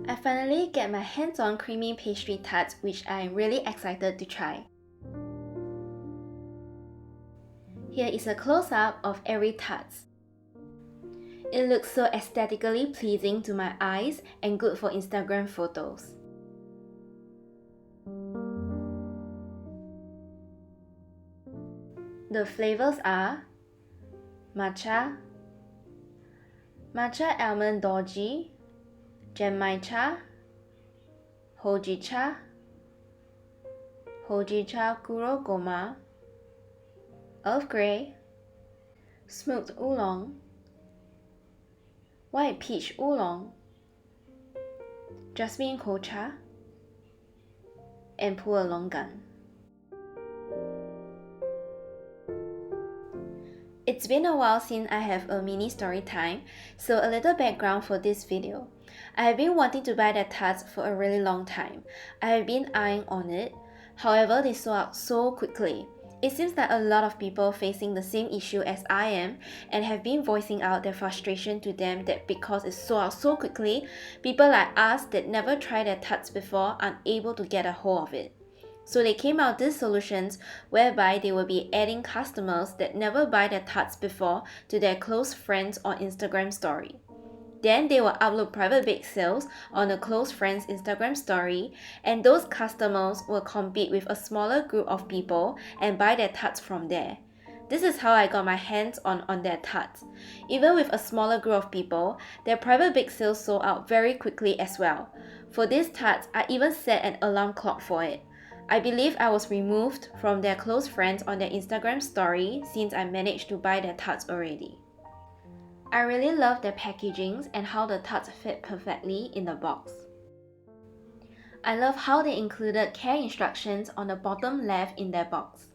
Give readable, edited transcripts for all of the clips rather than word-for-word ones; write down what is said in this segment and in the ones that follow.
I finally get my hands on creamy pastry tarts, which I'm really excited to try. Here is a close-up of every tart. It looks so aesthetically pleasing to my eyes and good for Instagram photos. The flavors are Matcha, Matcha Almond Doji, Matcha, Houjicha, Houjicha Kuro Goma, Earl Grey, Smoked Oolong, White Peach Oolong, Jasmine Kocha, and Pu'er Longan. It's been a while since I have a mini story time, so a little background for this video. I have been wanting to buy the tarts for a really long time. I have been eyeing on it, however they sold out so quickly. It seems that a lot of people facing the same issue as I am and have been voicing out their frustration to them that because it sold out so quickly, people like us that never tried their tarts before aren't able to get a hold of it. So they came out with these solutions whereby they will be adding customers that never buy their tarts before to their close friends on Instagram story. Then they will upload private bake sales on a close friend's Instagram story, and those customers will compete with a smaller group of people and buy their tarts from there. This is how I got my hands on their tarts. Even with a smaller group of people, their private bake sales sold out very quickly as well. For these tarts, I even set an alarm clock for it. I believe I was removed from their close friends on their Instagram story since I managed to buy their tarts already. I really love their packagings and how the tarts fit perfectly in the box. I love how they included care instructions on the bottom left in their box.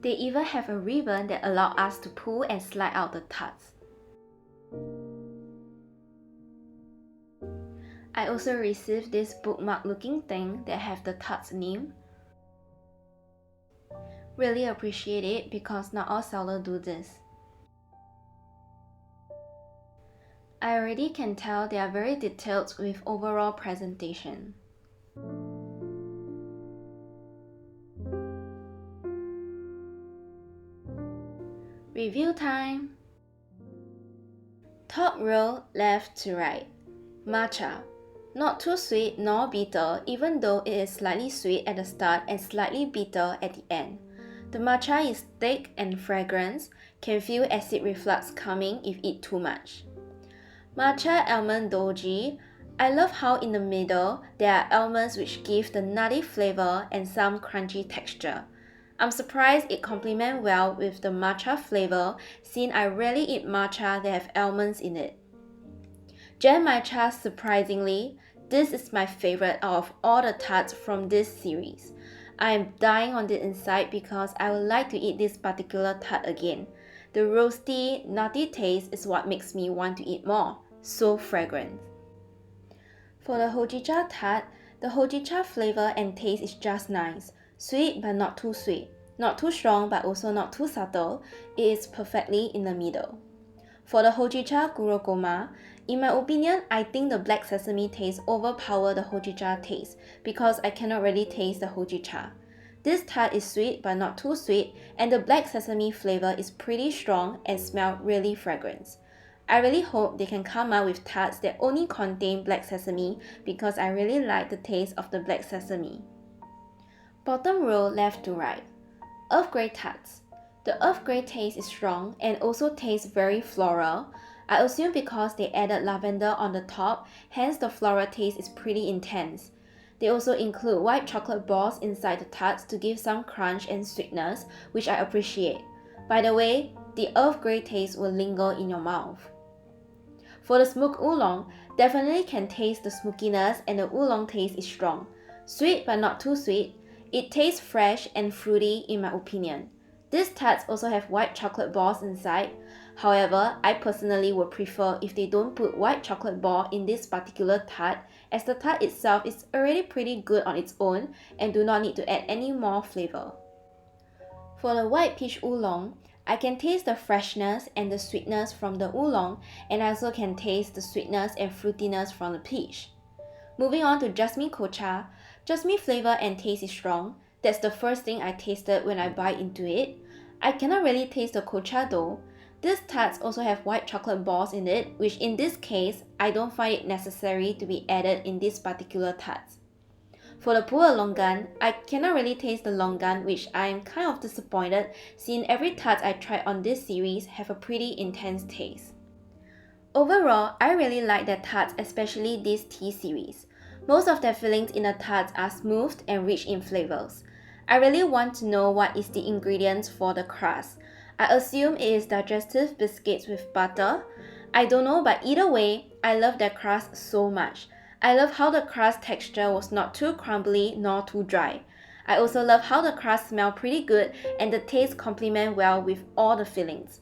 They even have a ribbon that allows us to pull and slide out the tarts. I also received this bookmark looking thing that have the tart's name. Really appreciate it because not all sellers do this. I already can tell they are very detailed with overall presentation. Review time! Top row left to right. Matcha. Not too sweet nor bitter, even though it is slightly sweet at the start and slightly bitter at the end. The matcha is thick and fragrant, can feel acid reflux coming if eat too much. Matcha Almond Doji. I love how in the middle there are almonds which give the nutty flavor and some crunchy texture. I'm surprised it complements well with the matcha flavor since I rarely eat matcha that have almonds in it. Matcha, surprisingly, this is my favorite out of all the tarts from this series. I am dying on the inside because I would like to eat this particular tart again. The roasty, nutty taste is what makes me want to eat more. So fragrant. For the Houjicha tart, the Houjicha flavor and taste is just nice. Sweet but not too sweet. Not too strong but also not too subtle. It is perfectly in the middle. For the Houjicha Gurokoma, in my opinion, I think the black sesame taste overpower the Houjicha taste because I cannot really taste the Houjicha. This tart is sweet but not too sweet, and the black sesame flavor is pretty strong and smell really fragrant. I really hope they can come out with tarts that only contain black sesame because I really like the taste of the black sesame. Bottom row left to right. Earl Grey tarts. The Earl Grey taste is strong and also tastes very floral. I assume because they added lavender on the top, hence the floral taste is pretty intense. They also include white chocolate balls inside the tarts to give some crunch and sweetness, which I appreciate. By the way, the Earl Grey taste will linger in your mouth. For the smoked oolong, definitely can taste the smokiness and the oolong taste is strong. Sweet but not too sweet. It tastes fresh and fruity in my opinion. These tarts also have white chocolate balls inside. However, I personally would prefer if they don't put white chocolate ball in this particular tart, as the tart itself is already pretty good on its own and do not need to add any more flavor. For the white peach oolong, I can taste the freshness and the sweetness from the oolong, and I also can taste the sweetness and fruitiness from the peach. Moving on to jasmine kocha. Jasmine flavor and taste is strong. That's the first thing I tasted when I bite into it. I cannot really taste the kocha though. These tarts also have white chocolate balls in it, which in this case, I don't find it necessary to be added in this particular tarts. For the Pu'er longan, I cannot really taste the longan, which I am kind of disappointed since every tart I tried on this series have a pretty intense taste. Overall, I really like their tarts, especially this tea series. Most of their fillings in the tarts are smooth and rich in flavors. I really want to know what is the ingredients for the crust. I assume it is digestive biscuits with butter. I don't know, but either way, I love their crust so much. I love how the crust texture was not too crumbly nor too dry. I also love how the crust smelled pretty good and the taste complement well with all the fillings.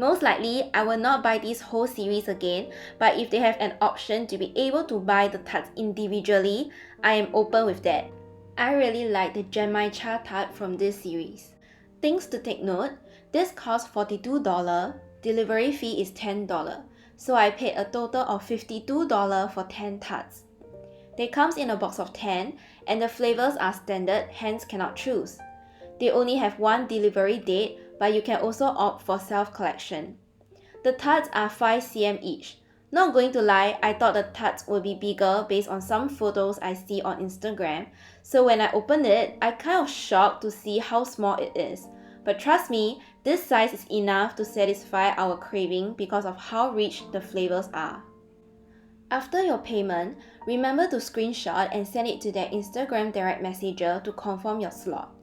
Most likely, I will not buy this whole series again, but if they have an option to be able to buy the tarts individually, I am open with that. I really like the Matcha tart from this series. Things to take note, this costs $42, delivery fee is $10. So I paid a total of $52 for 10 tarts. They comes in a box of 10 and the flavors are standard, hence cannot choose. They only have one delivery date, but you can also opt for self-collection. The tarts are 5cm each. Not going to lie, I thought the tarts would be bigger based on some photos I see on Instagram, so when I opened it, I kind of shocked to see how small it is. But trust me, this size is enough to satisfy our craving because of how rich the flavors are. After your payment, remember to screenshot and send it to their Instagram direct messenger to confirm your slot.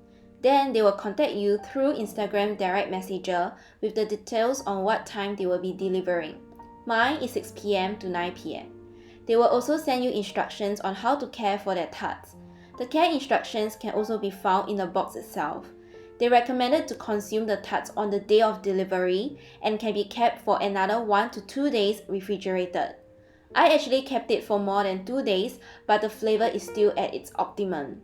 Then they will contact you through Instagram direct messenger with the details on what time they will be delivering. Mine is 6 p.m. to 9 p.m. They will also send you instructions on how to care for their tarts. The care instructions can also be found in the box itself. They recommended to consume the tarts on the day of delivery and can be kept for another 1 to 2 days refrigerated. I actually kept it for more than 2 days, but the flavor is still at its optimum.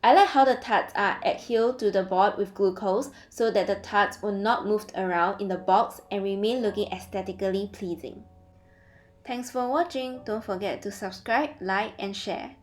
I like how the tarts are adhered to the board with glucose so that the tarts will not move around in the box and remain looking aesthetically pleasing. Thanks for watching. Don't forget to subscribe, like and share.